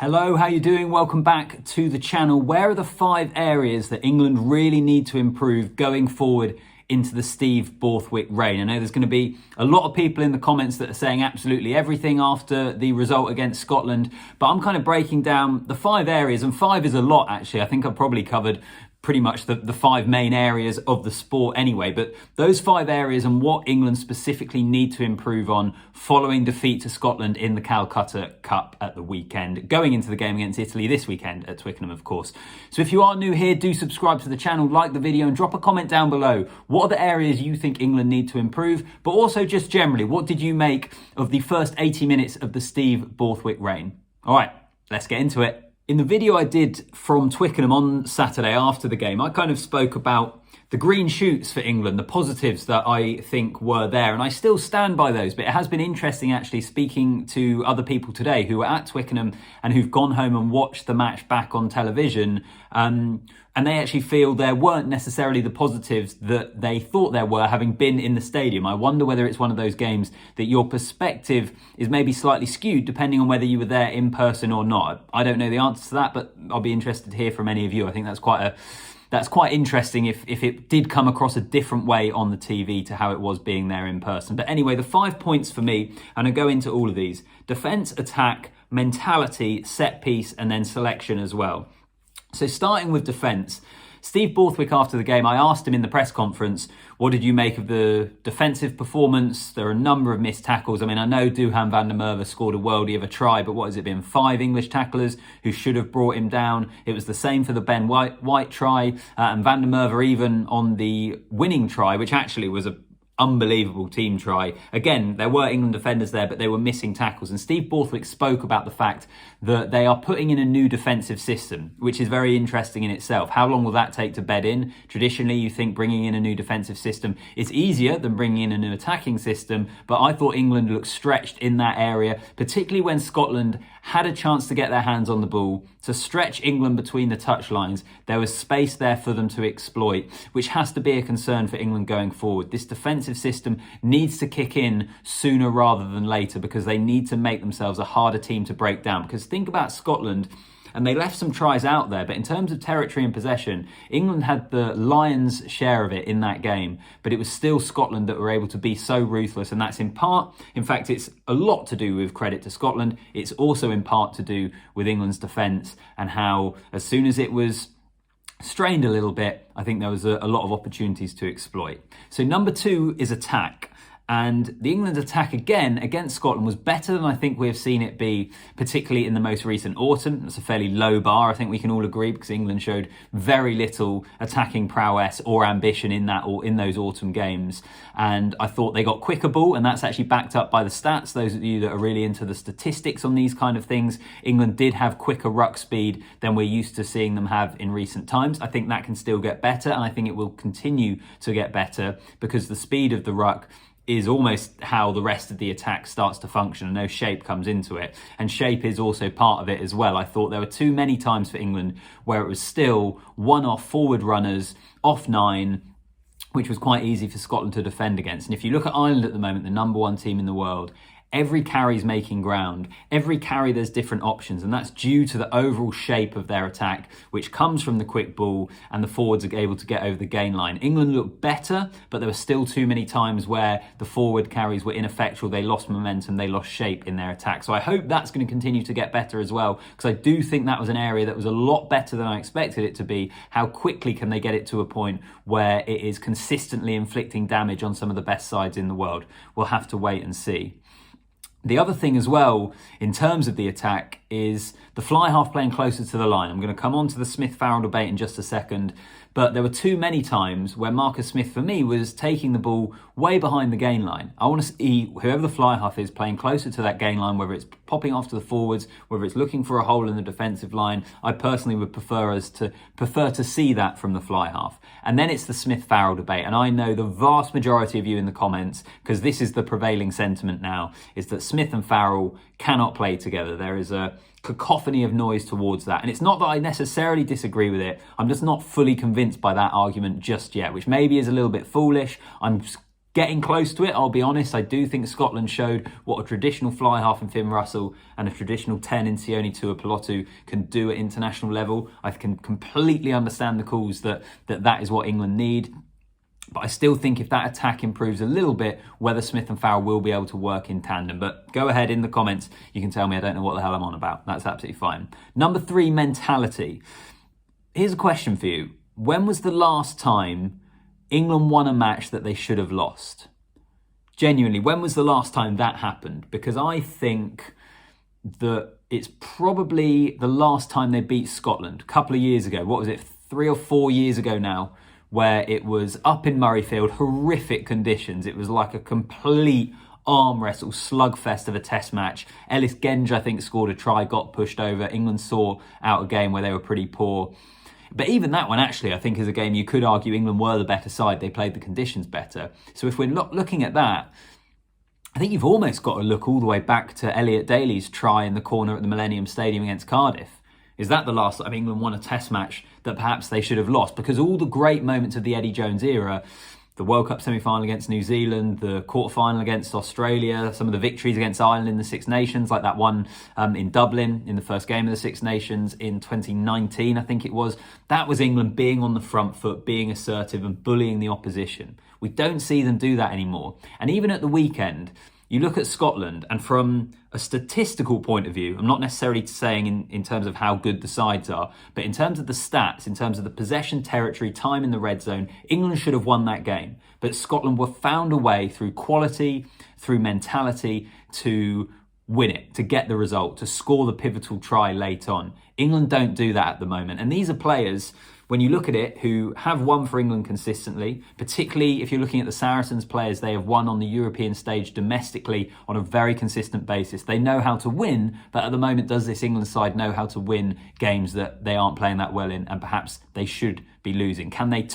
Hello, how you doing? Welcome back to the channel. Where are the 5 areas that England really need to improve going forward into the Steve Borthwick reign? I know there's going to be a lot of people in the comments that are saying absolutely everything after the result against Scotland, but I'm kind of breaking down the 5 areas, and 5 is a lot actually. I think I've probably covered pretty much the 5 main areas of the sport anyway, but those 5 areas and what England specifically need to improve on following defeat to Scotland in the Calcutta Cup at the weekend, going into the game against Italy this weekend at Twickenham, of course. So if you are new here, do subscribe to the channel, like the video, and drop a comment down below. What are the areas you think England need to improve? But also just generally, what did you make of the first 80 minutes of the Steve Borthwick reign? All right, let's get into it. In the video I did from Twickenham on Saturday after the game, I kind of spoke about the green shoots for England, the positives that I think were there, and I still stand by those. But it has been interesting actually speaking to other people today who were at Twickenham and who've gone home and watched the match back on television, and they actually feel there weren't necessarily the positives that they thought there were, having been in the stadium. I wonder whether it's one of those games that your perspective is maybe slightly skewed depending on whether you were there in person or not. I don't know the answer to that, but I'll be interested to hear from any of you. I think that's quite interesting if it did come across a different way on the TV to how it was being there in person. But anyway, the 5 points for me, and I go into all of these: defence, attack, mentality, set piece, and then selection as well. So starting with defence, Steve Borthwick after the game, I asked him in the press conference, what did you make of the defensive performance? There are a number of missed tackles. I mean, I know Duhan van der Merwe scored a worldie of a try, but what has it been? 5 English tacklers who should have brought him down. It was the same for the Ben White try, and van der Merwe even on the winning try, which actually was a unbelievable team try. Again, there were England defenders there, but they were missing tackles. And Steve Borthwick spoke about the fact that they are putting in a new defensive system, which is very interesting in itself. How long will that take to bed in? Traditionally, you think bringing in a new defensive system is easier than bringing in a new attacking system, but I thought England looked stretched in that area, particularly when Scotland had a chance to get their hands on the ball, to stretch England between the touchlines. There was space there for them to exploit, which has to be a concern for England going forward. This defensive system needs to kick in sooner rather than later, because they need to make themselves a harder team to break down. Because think about Scotland, and they left some tries out there, but in terms of territory and possession, England had the Lions' share of it in that game, but it was still Scotland that were able to be so ruthless, and that's in part, in fact, it's a lot to do with credit to Scotland. It's also in part to do with England's defence, and how as soon as it was strained a little bit, I think there was a lot of opportunities to exploit. So number 2 is attack. And the England attack again against Scotland was better than I think we have seen it be, particularly in the most recent autumn. It's a fairly low bar, I think we can all agree, because England showed very little attacking prowess or ambition in those autumn games. And I thought they got quicker ball, and that's actually backed up by the stats. Those of you that are really into the statistics on these kind of things, England did have quicker ruck speed than we're used to seeing them have in recent times. I think that can still get better, and I think it will continue to get better, because the speed of the ruck is almost how the rest of the attack starts to function. I know shape comes into it, and shape is also part of it as well. I thought there were too many times for England where it was still one-off forward runners, off 9, which was quite easy for Scotland to defend against. And if you look at Ireland at the moment, the number 1 team in the world, every carry's making ground. Every carry there's different options, and that's due to the overall shape of their attack, which comes from the quick ball, and the forwards are able to get over the gain line. England looked better, but there were still too many times where the forward carries were ineffectual. They lost momentum, they lost shape in their attack. So I hope that's going to continue to get better as well, because I do think that was an area that was a lot better than I expected it to be. How quickly can they get it to a point where it is consistently inflicting damage on some of the best sides in the world? We'll have to wait and see. The other thing as well, in terms of the attack, is the fly half playing closer to the line. I'm going to come on to the Smith-Farrell debate in just a second, but there were too many times where Marcus Smith, for me, was taking the ball way behind the gain line. I want to see whoever the fly half is playing closer to that gain line, whether it's popping off to the forwards, whether it's looking for a hole in the defensive line. I personally would prefer to see that from the fly half. And then it's the Smith-Farrell debate, and I know the vast majority of you in the comments, because this is the prevailing sentiment now, is that Smith and Farrell cannot play together. There is a cacophony of noise towards that. And it's not that I necessarily disagree with it. I'm just not fully convinced by that argument just yet, which maybe is a little bit foolish. I'm getting close to it, I'll be honest. I do think Scotland showed what a traditional fly half in Finn Russell and a traditional 10 in Sione Tuipulotu can do at international level. I can completely understand the calls that is what England need. But I still think if that attack improves a little bit, whether Smith and Farrell will be able to work in tandem. But go ahead in the comments. You can tell me I don't know what the hell I'm on about. That's absolutely fine. Number 3, mentality. Here's a question for you. When was the last time England won a match that they should have lost? Genuinely, when was the last time that happened? Because I think that it's probably the last time they beat Scotland a couple of years ago. What was it, 3 or 4 years ago now, where it was up in Murrayfield, horrific conditions. It was like a complete arm wrestle, slugfest of a test match. Ellis Genge, I think, scored a try, got pushed over. England saw out a game where they were pretty poor. But even that one, actually, I think is a game you could argue England were the better side. They played the conditions better. So if we're not looking at that, I think you've almost got to look all the way back to Elliot Daly's try in the corner at the Millennium Stadium against Cardiff. Is that the last time England won a test match that perhaps they should have lost? Because all the great moments of the Eddie Jones era, the World Cup semi-final against New Zealand, the quarter-final against Australia, some of the victories against Ireland in the Six Nations, like that one in Dublin in the first game of the Six Nations in 2019, I think it was. That was England being on the front foot, being assertive and bullying the opposition. We don't see them do that anymore. And even at the weekend, you look at Scotland, and from a statistical point of view, I'm not necessarily saying in terms of how good the sides are, but in terms of the stats, in terms of the possession territory, time in the red zone, England should have won that game. But Scotland were found a way through quality, through mentality, to win it, to get the result, to score the pivotal try late on. England don't do that at the moment. And these are players, when you look at it, who have won for England consistently, particularly if you're looking at the Saracens players, they have won on the European stage domestically on a very consistent basis. They know how to win, but at the moment, does this England side know how to win games that they aren't playing that well in and perhaps they should be losing? Can they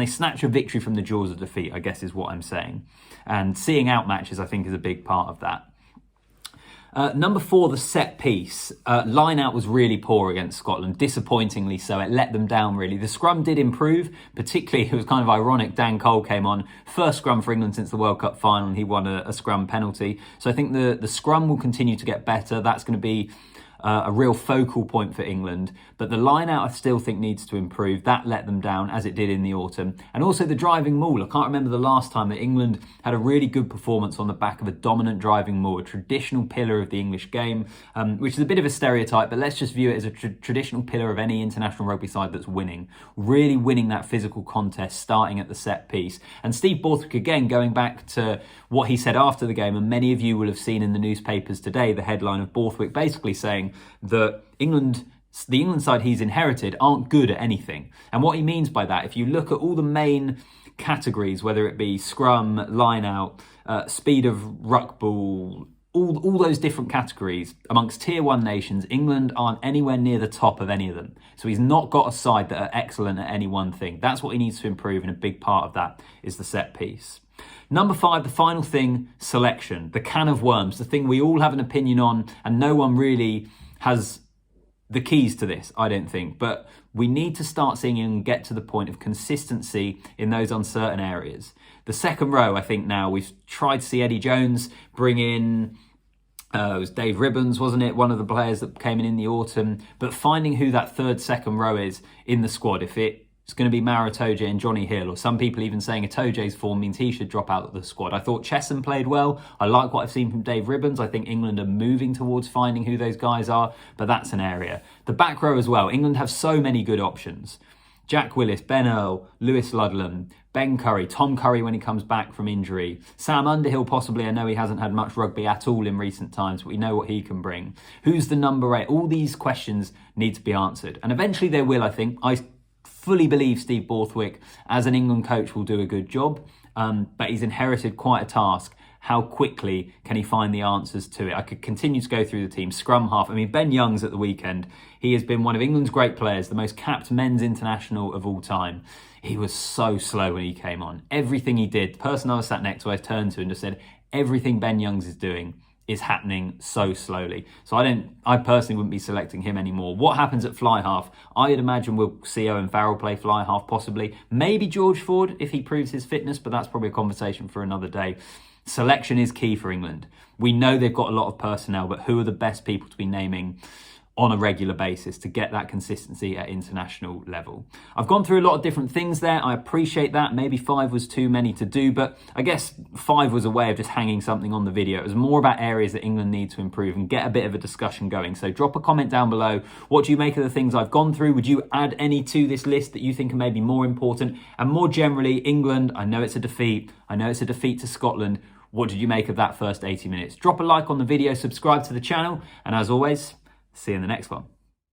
snatch a victory from the jaws of defeat, I guess is what I'm saying. And seeing out matches, I think, is a big part of that. Number 4, the set piece. Line out was really poor against Scotland, disappointingly so. It let them down, really. The scrum did improve, particularly, it was kind of ironic, Dan Cole came on, first scrum for England since the World Cup final, and he won a scrum penalty. So I think the scrum will continue to get better. That's going to be a real focal point for England. But the line out I still think needs to improve. That let them down, as it did in the autumn. And also the driving maul. I can't remember the last time that England had a really good performance on the back of a dominant driving maul, a traditional pillar of the English game, which is a bit of a stereotype, but let's just view it as a traditional pillar of any international rugby side that's winning. Really winning that physical contest, starting at the set piece. And Steve Borthwick, again, going back to what he said after the game, and many of you will have seen in the newspapers today, the headline of Borthwick basically saying that the England side he's inherited aren't good at anything. And what he means by that, if you look at all the main categories, whether it be scrum, line out, speed of ruck ball, all those different categories amongst tier 1 nations, England aren't anywhere near the top of any of them. So he's not got a side that are excellent at any one thing. That's what he needs to improve, and a big part of that is the set piece. Number 5, the final thing, selection, the can of worms, the thing we all have an opinion on, and no one really has the keys to this, I don't think. But we need to start seeing and get to the point of consistency in those uncertain areas. The second row, I think now, we've tried to see Eddie Jones bring in, it was Dave Ribbons, wasn't it? One of the players that came in the autumn. But finding who that second row is in the squad, if it's going to be Maro Itoje and Johnny Hill, or some people even saying Itoje's form means he should drop out of the squad. I thought Chesson played well. I like what I've seen from Dave Ribbons. I think England are moving towards finding who those guys are, but that's an area. The back row as well. England have so many good options. Jack Willis, Ben Earl, Lewis Ludlam, Ben Curry, Tom Curry when he comes back from injury, Sam Underhill possibly. I know he hasn't had much rugby at all in recent times, but we know what he can bring. Who's the number 8? All these questions need to be answered. And eventually they will, I think. I fully believe Steve Borthwick, as an England coach, will do a good job, but he's inherited quite a task. How quickly can he find the answers to it? I could continue to go through the team. Scrum half. I mean, Ben Youngs at the weekend. He has been one of England's great players, the most capped men's international of all time. He was so slow when he came on. Everything he did, the person I was sat next to, I turned to and just said, everything Ben Youngs is doing is happening so slowly. So I personally wouldn't be selecting him anymore. What happens at fly half? I'd imagine we'll see Owen Farrell play fly half possibly. Maybe George Ford if he proves his fitness, but that's probably a conversation for another day. Selection is key for England. We know they've got a lot of personnel, but who are the best people to be naming on a regular basis to get that consistency at international level? I've gone through a lot of different things there. I appreciate that. Maybe 5 was too many to do, but I guess 5 was a way of just hanging something on the video. It was more about areas that England need to improve and get a bit of a discussion going. So drop a comment down below. What do you make of the things I've gone through? Would you add any to this list that you think are maybe more important? And more generally, England, I know it's a defeat. I know it's a defeat to Scotland. What did you make of that first 80 minutes? Drop a like on the video, subscribe to the channel, and as always, see you in the next one.